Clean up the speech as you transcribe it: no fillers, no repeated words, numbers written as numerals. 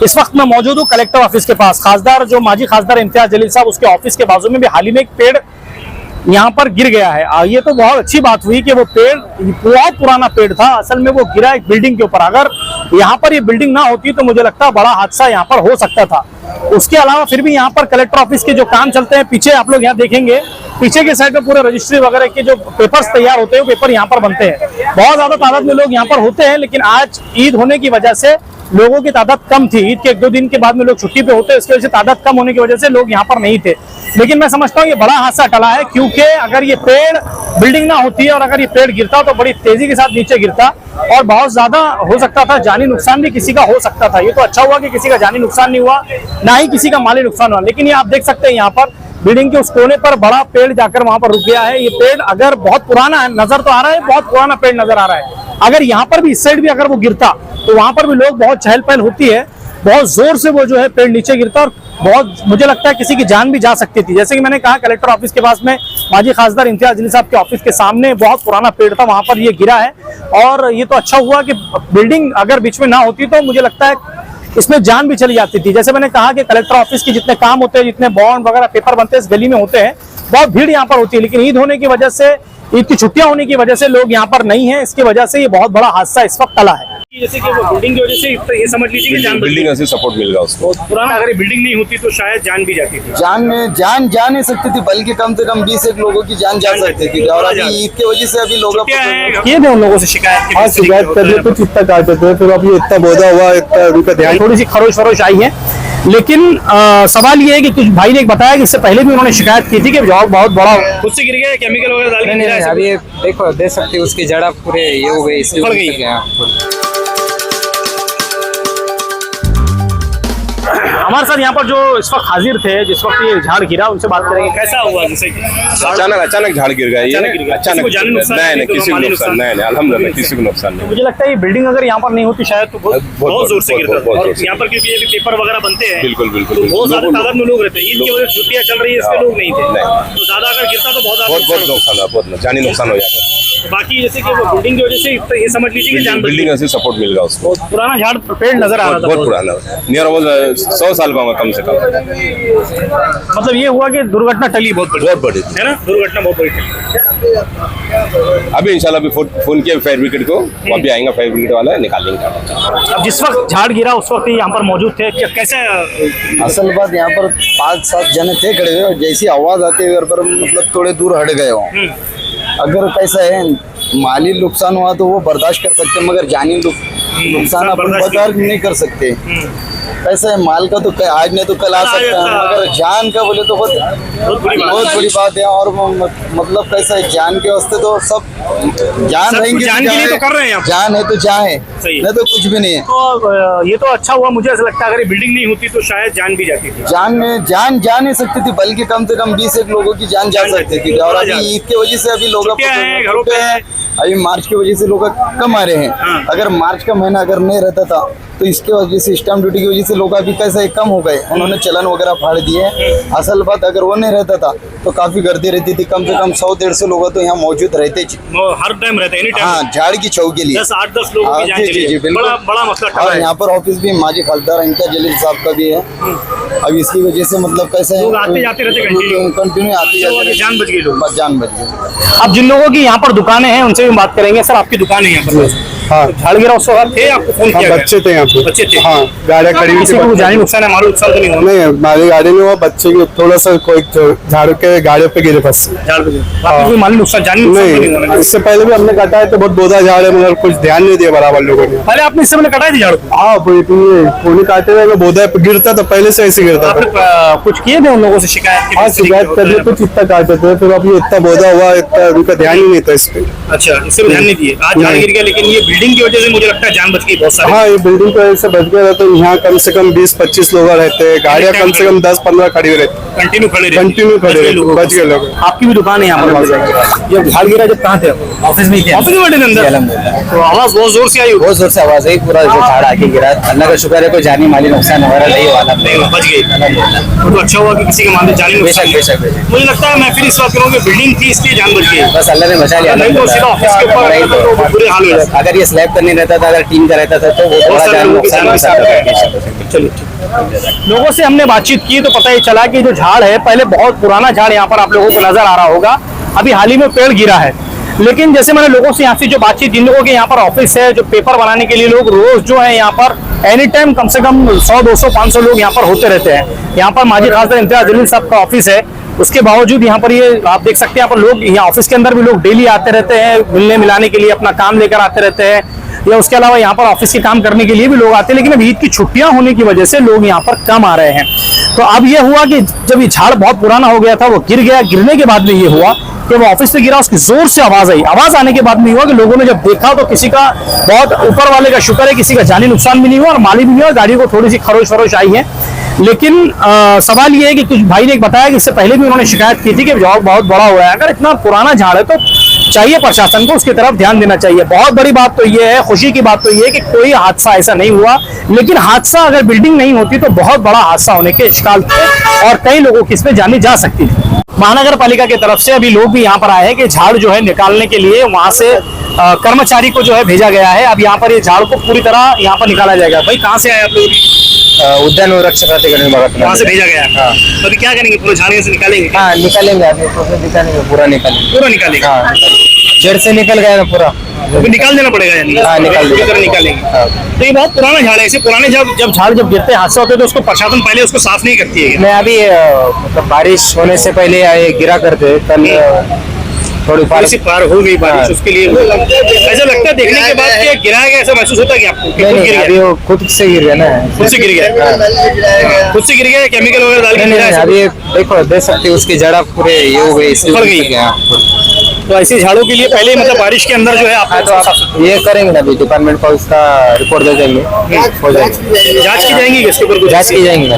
इस वक्त मैं मौजूद हूँ कलेक्टर ऑफिस के पास। खासदार जो माजी खासदार इम्तियाज जलील साहब, उसके ऑफिस के बाजू में भी हाल ही में एक पेड़ यहाँ पर गिर गया है। ये तो बहुत अच्छी बात हुई कि वो पेड़ बहुत पुराना पेड़ था, असल में वो गिरा एक बिल्डिंग के ऊपर। अगर यहाँ पर ये बिल्डिंग ना होती तो मुझे लगता है बड़ा हादसा यहाँ पर हो सकता था। उसके अलावा फिर भी यहाँ पर कलेक्टर ऑफिस के जो काम चलते हैं, पीछे आप लोग यहाँ देखेंगे, पीछे के साइड में पूरे रजिस्ट्री वगैरह के जो पेपर्स तैयार होते हैं वो पेपर यहाँ पर बनते हैं। बहुत ज्यादा तादाद में लोग यहाँ पर होते हैं, लेकिन आज ईद होने की वजह से लोगों की तादाद कम थी। ईद के 1-2 दिन के बाद में लोग छुट्टी पे होते हैं, इसकी वजह से तादाद कम होने की वजह से लोग यहाँ पर नहीं थे। लेकिन मैं समझता हूँ ये बड़ा हादसा टला है, क्योंकि अगर ये पेड़ बिल्डिंग ना होती है और अगर ये पेड़ गिरता तो बड़ी तेजी के साथ नीचे गिरता और बहुत ज्यादा हो सकता था, जानी नुकसान भी किसी का हो सकता था। ये तो अच्छा हुआ कि किसी का जानी नुकसान नहीं हुआ, ना ही किसी का माली नुकसान हुआ। लेकिन ये आप देख सकते हैं यहाँ पर बिल्डिंग के उस कोने पर बड़ा पेड़ जाकर वहां पर रुक गया है। ये पेड़ अगर बहुत पुराना है, नजर तो आ रहा है, बहुत पुराना पेड़ नजर आ रहा है। अगर यहाँ पर भी इस साइड भी अगर वो गिरता तो वहां पर भी लोग बहुत चहल पहल होती है, बहुत जोर से वो जो है पेड़ नीचे गिरता और बहुत, मुझे लगता है किसी की जान भी जा सकती थी। जैसे कि मैंने कहा, कलेक्टर ऑफिस के पास में माजी खासदार इम्तियाज जलील साहब के ऑफिस के सामने बहुत पुराना पेड़ था, वहां पर ये गिरा है। और ये तो अच्छा हुआ कि बिल्डिंग अगर बीच में ना होती तो मुझे लगता है इसमें जान भी चली जाती थी। जैसे मैंने कहा कि कलेक्टर ऑफिस के जितने काम होते हैं, जितने बॉन्ड वगैरह पेपर बनते हैं, इस गली में होते हैं, बहुत भीड़ यहाँ पर होती है। लेकिन ईद होने की वजह से, ईद की छुट्टियां होने की वजह से लोग यहाँ पर नहीं है, इसकी वजह से ये बहुत बड़ा हादसा इस वक्त टला है। जैसे कि वो बिल्डिंग की वजह से ये समझ लीजिए कि जान, बिल्डिंग से सपोर्ट मिल गया उसको। पुराना अगर बिल्डिंग नहीं होती तो शायद जान भी जाती थी। जान जा नहीं सकती थी, बल्कि कम से कम 20 लोगों की जान जा सकती थी। और अभी ईद की वजह से अभी लोग किए थे उन लोगों से शिकायत। हाँ, शिकायत करने पे चित्ता काटते थे, फिर अब ये इतना बोधा हुआ, इतना उनका ध्यान, थोड़ी सी खरोश फरोश आई है। लेकिन सवाल ये है कि कुछ भाई ने बताया कि इससे पहले भी उन्होंने शिकायत की थी कि बहुत बड़ा खुद से गिर गया, केमिकल वगैरह डाल के गिरा है। अभी देखो, देख सकते हो उसकी जड़ा पूरे ये हो गई, इसलिए उखड़ गई। हमारे साथ यहाँ पर जो इस वक्त हाजिर थे, जिस वक्त ये झाड़ गिरा, उनसे बात करेंगे कैसा हुआ। जैसे अचानक झाड़ गिर गया, अचानक नहीं किसी को नुकसान नहीं, अल्हम्दुलिल्लाह किसी को नुकसान नहीं। मुझे लगता है ये बिल्डिंग अगर यहाँ पर नहीं होती शायद तो बहुत जोर से गिरता। और यहाँ पर क्योंकि ये भी पेपर वगैरह बनते हैं, बिल्कुल बहुत ज्यादा तादाद में लोग रहते हैं। ईद की वजह से छुट्टियां चल रही है, इसके लोग नहीं थे, तो ज्यादा अगर गिरता तो बहुत नुकसान, बहुत जानी नुकसान हो जाता। बाकी जैसे कि वो बिल्डिंग की वजह से ये समझ लीजिए कि जान, बिल्डिंग से सपोर्ट मिल गया उसको। पुराना झाड़ पेड़ नजर आ रहा था, बहुत पुराना, नियर अबाउट 100 साल का होगा कम से कम। मतलब ये हुआ कि दुर्घटना टली बहुत बड़ी है ना, दुर्घटना बहुत बड़ी टली। अभी इंशाल्लाह अभी फोन किया फायर ब्रिगेड को, वो भी आएगा, फायर ब्रिगेड वाला निकालेंगे। अब जिस वक्त झाड़ गिरा उस वक्त यहाँ पर मौजूद थे, कैसे? असल बात, यहाँ पर 5-7 जने थे खड़े हुए, और जैसी आवाज आती है पर मतलब थोड़े दूर हट गए हो। अगर कैसा है, माली नुकसान हुआ तो वो बर्दाश्त कर सकते, मगर जानी नुकसान अपन बर्दाश्त नहीं कर सकते। ऐसा है, माल का तो आज नहीं तो कल आ सकता है, मगर जान का बोले तो बहुत बड़ी बात है। और मतलब कैसा है, जान के वास्ते तो सब जान रहेंगे, जान के लिए तो कर रहे हैं, जान है तो जान है, नहीं तो कुछ भी नहीं है। तो ये तो अच्छा हुआ, मुझे ऐसा लगता है अगर ये बिल्डिंग नहीं होती तो शायद जान भी जाती थी। जान जा नहीं सकती थी, बल्कि कम से कम 20 लोगों की जान जा सकती थी। और अभी ईद की वजह से अभी लोग घरों पे हैं, अभी मार्च की वजह से लोग कम आ रहे हैं। अगर मार्च का महीना अगर नहीं रहता था तो इसके वजह से स्टैम्प ड्यूटी की वजह से लोग अभी कैसे कम हो गए, उन्होंने चलन वगैरह फाड़ दिए। असल बात, अगर वो नहीं रहता था तो काफी गर्दी रहती थी, कम से कम 100-150 लोग तो यहाँ मौजूद रहते, हर टाइम रहते हैं। हाँ, झाड़ की छाव के लिए 10-8-10 लोगों की जान चली है। बड़ा मसला। और यहाँ पर ऑफिस भी माजी खासदार इम्तियाज जलील साहब का भी है। अब इसकी वजह से मतलब कैसे आते जाते रहते, कंटिन्यू आते जाते, जान बच गई, लोग जान बच गई। अब जिन लोगों की यहाँ पर दुकानें हैं उनसे भी बात करेंगे। सर, आपकी दुकान है यहाँ पर? हाँ, झाड़ गिरा उस वक्त थे, आपको फोन किया? बच्चे थे यहाँ पे, बच्चे थे। हाँ, गाड़ियाँ खड़ी हुई थी। जानी नुकसान है, हमारे नुकसान तो नहीं हुआ? नहीं, हमारी गाड़ी में हुआ, बच्चे की थोड़ा सा कोई झाड़ के गाड़ियों पे गिरे फंस। कोई माली नुकसान, जानी नुकसान नहीं? इससे पहले भी हमने काटा है तो बहुत बोधा झाड़ है, मगर कुछ ध्यान नहीं दिया बराबर लोगों ने। पहले आपने इससे पहले कटाई थी झाड़ को? हाँ, पूरी काटे हुए बोधा गिरता था, पहले से ऐसे गिरता था। कुछ किए थे उन लोगों से शिकायत? हाँ, शिकायत करने पे चित्ता काटते थे, फिर अब ये इतना बोधा हुआ, इतना उनका ध्यान ही नहीं था इस पे। अच्छा, इससे ध्यान नहीं दिए, आज झाड़ गिर गया। लेकिन ये बिल्डिंग की वजह से मुझे लगता है जान बच गई बहुत सारी। हाँ, ये बिल्डिंग की वजह से बच गया, तो यहाँ कम से कम 20-25 लोग रहते हैं, गाड़ियाँ कम से कम 10-15 खड़ी रहती, कंटिन्यू खड़े रहते, बच गए लोग। आपकी भी दुकान है यहाँ पर? जब झाड़ गिरा, जब कहाँ थे? ऑफिस में थे। ऑफिस में बैठे अंदर? तो आवाज बहुत जोर से आई? बहुत जोर से आवाज आई, पूरा झाड़ आके गिरा। अल्लाह का शुक्र है कोई जानी माली नुकसान वगैरह नहीं हुआ, बच गई। तो अच्छा हुआ कि किसी के मानते जानी नुकसान नहीं। मुझे लगता है मैं फिर इस बात करूँ कि बिल्डिंग थी इसलिए जान बच गई। बस अल्लाह ने बचा लिया। नहीं तो सीधा ऑफिस के ऊपर रहता तो बुरे हाल हो जाता। अगर ये स्लैब का नहीं रहता था, अगर टीम का रहता था तो वो बहुत थोड़ा सारे जान लोगों की नुकसान जान हो सकता नुकसान। चलिए, लोगों से हमने बातचीत की तो पता ही चला कि जो झाड़ है पहले बहुत पुराना झाड़ यहाँ पर आप लोगों को नजर आ रहा होगा, अभी हाल ही में पेड़ गिरा है। लेकिन जैसे मैंने लोगों से यहाँ से जो बातचीत, जिन लोगों के यहाँ पर ऑफिस है, जो पेपर बनाने के लिए लोग रोज जो है यहाँ पर एनी टाइम कम से कम 100, 200, 500 लोग यहाँ पर होते रहते हैं। यहाँ पर माजी खासदार इम्तियाज जलील साहब का ऑफिस है, उसके बावजूद यहाँ पर ये आप देख सकते हैं यहाँ पर लोग, यहाँ ऑफिस के अंदर भी लोग डेली आते रहते हैं, मिलने मिलाने के लिए अपना काम लेकर आते रहते हैं, या उसके अलावा यहाँ पर ऑफिस के काम करने के लिए भी लोग आते हैं। लेकिन अब ईद की छुट्टियां होने की वजह से लोग यहाँ पर कम आ रहे हैं। तो अब ये हुआ कि जब ये झाड़ बहुत पुराना हो गया था, वो गिर गया, गिरने के बाद में ये हुआ कि वो ऑफिस से गिरा, उसकी जोर से आवाज आई। आवाज आने के बाद में हुआ कि लोगों ने जब देखा तो किसी का, बहुत ऊपर वाले का शुक्र है, किसी का जानी नुकसान भी नहीं हुआ और माली भी नहीं हुआ। गाड़ी को थोड़ी सी खरोच फरोच आई है। लेकिन सवाल ये है कि कुछ भाई ने एक बताया कि इससे पहले भी उन्होंने शिकायत की थी कि झाड़ बहुत बड़ा हुआ है। अगर इतना पुराना झाड़ है तो चाहिए प्रशासन को उसकी तरफ ध्यान देना चाहिए। बहुत बड़ी बात तो ये है, खुशी की बात तो ये है कि कोई हादसा ऐसा नहीं हुआ। लेकिन हादसा अगर बिल्डिंग नहीं होती तो बहुत बड़ा हादसा होने के इश्काल थे और कई लोगों की इसमें जानी जा सकती थी। महानगर पालिका की तरफ से अभी लोग भी यहाँ पर आए हैं कि झाड़ जो है निकालने के लिए वहां से कर्मचारी को जो है भेजा गया है। अब यहाँ पर ये झाड़ को पूरी तरह यहाँ पर निकाला जाएगा। भाई कहाँ से आए आप लोग? उद्यान रक्षक वहाँ से भेजा गया है। अभी क्या करेंगे? पूरे झाड़ से निकालेंगे? हाँ निकालेंगे, आदमी पूरा निकालेंगे। पूरा निकालेंगे? हाँ, जड़ से निकल गया ना पूरा, अभी निकाल देना पड़ेगा यानी? हाँ, निकाल पूरी तरह निकालेंगे। तो ये बहुत पुराना झाड़ है। ऐसे पुराने जब झाड़ जब गिरते हैं, हादसा होते हैं तो उसको प्रशासन पहले उसको साफ नहीं करती है? मैं अभी मतलब बारिश होने से पहले आए गिरा करते, कल थोड़ी सी पार हो गई बारिश, उसके लिए ऐसा लगता है देखने के बाद कि गिराया गया, ऐसा महसूस होता है कि आपको कि खुद गिर गया? अभी वो खुद से गिर गया ना, खुद से गिर गया, खुद से गिर गया, केमिकल वगैरह डाल के गिरा है? अभी देखो देख सकते उसकी जड़ा पूरे ये हो गई, उखड़ गई। तो ऐसी झाड़ों के लिए पहले मतलब बारिश के अंदर जो है आप तो आप ये करेंगे ना, अभी डिपार्टमेंट को उसका रिपोर्ट दे देंगे, हो जाएगी, जांच की जाएंगी, इसके ऊपर जांच की जाएंगी ना।